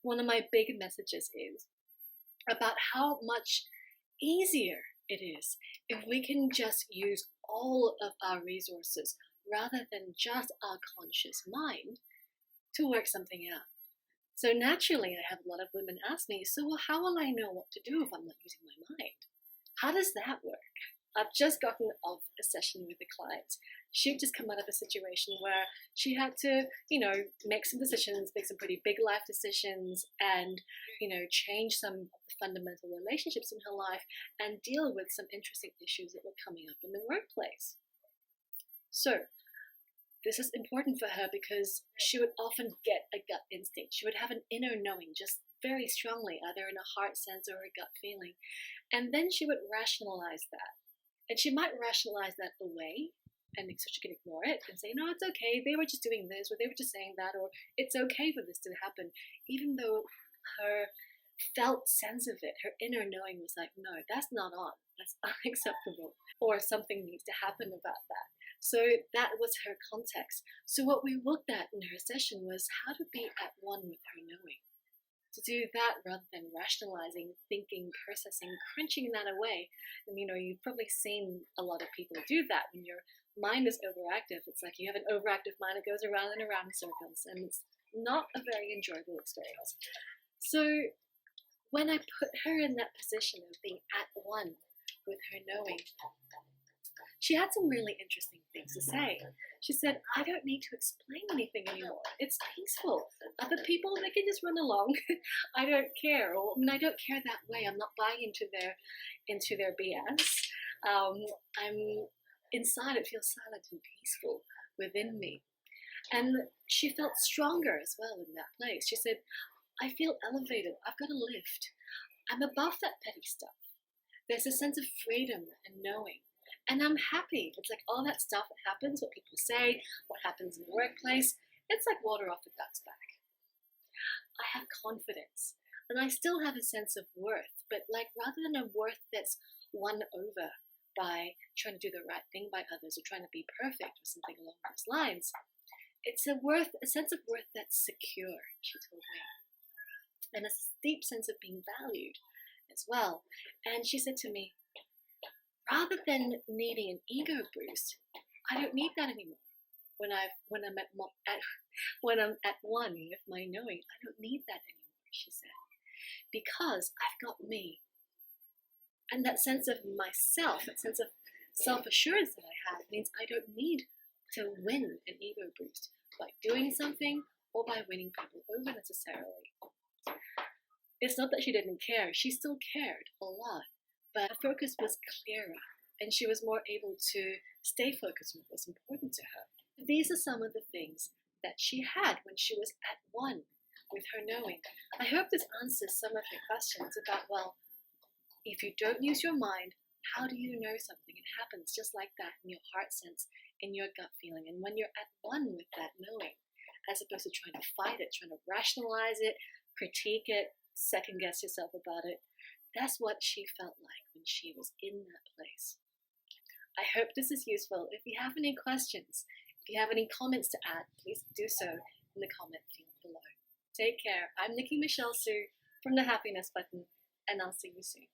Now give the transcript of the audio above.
one of my big messages is about how much easier it is if we can just use all of our resources rather than just our conscious mind to work something out. So naturally, I have a lot of women ask me, so well, how will I know what to do if I'm not using my mind? How does that work? I've just gotten off a session with a client. She'd just come out of a situation where she had to, make some decisions, make some pretty big life decisions, and, change some of the fundamental relationships in her life and deal with some interesting issues that were coming up in the workplace. So, this is important for her because she would often get a gut instinct. She would have an inner knowing just very strongly, either in a heart sense or a gut feeling. And then she would rationalize that. And she might rationalize that away, and so she can ignore it and say, no, it's okay, they were just doing this, or they were just saying that, or it's okay for this to happen, even though her felt sense of it, her inner knowing was like, no, that's not on, that's unacceptable, or something needs to happen about that. So that was her context. So what we looked at in her session was how to be at one with her knowing. To do that rather than rationalizing, thinking, processing, crunching that away. And you've probably seen a lot of people do that when your mind is overactive. It's like you have an overactive mind that goes around and around in circles, and it's not a very enjoyable experience. So when I put her in that position of being at one with her knowing, she had some really interesting things to say. She said, I don't need to explain anything anymore. It's peaceful. Other people, they can just run along. I don't care. I don't care that way. I'm not buying into their BS. I'm inside, it feels silent and peaceful within me. And she felt stronger as well in that place. She said, I feel elevated. I've got a lift. I'm above that petty stuff. There's a sense of freedom and knowing. And I'm happy. It's like all that stuff that happens, what people say, what happens in the workplace, it's like water off a duck's back. I have confidence. And I still have a sense of worth, but rather than a worth that's won over by trying to do the right thing by others or trying to be perfect or something along those lines, it's a sense of worth that's secure, she told me. And a deep sense of being valued as well. And she said to me, rather than needing an ego boost, I don't need that anymore. When I'm at one with my knowing, I don't need that anymore, she said, because I've got me. And that sense of myself, that sense of self-assurance that I have means I don't need to win an ego boost by doing something or by winning people over necessarily. It's not that she didn't care, she still cared a lot. But her focus was clearer, and she was more able to stay focused on what was important to her. These are some of the things that she had when she was at one with her knowing. I hope this answers some of your questions about, well, if you don't use your mind, how do you know something? It happens just like that in your heart sense, in your gut feeling. And when you're at one with that knowing, as opposed to trying to fight it, trying to rationalize it, critique it, second guess yourself about it, that's what she felt like when she was in that place. I hope this is useful. If you have any questions, if you have any comments to add, please do so in the comment field below. Take care. I'm Nikki Michelle Sue from The Happiness Button, and I'll see you soon.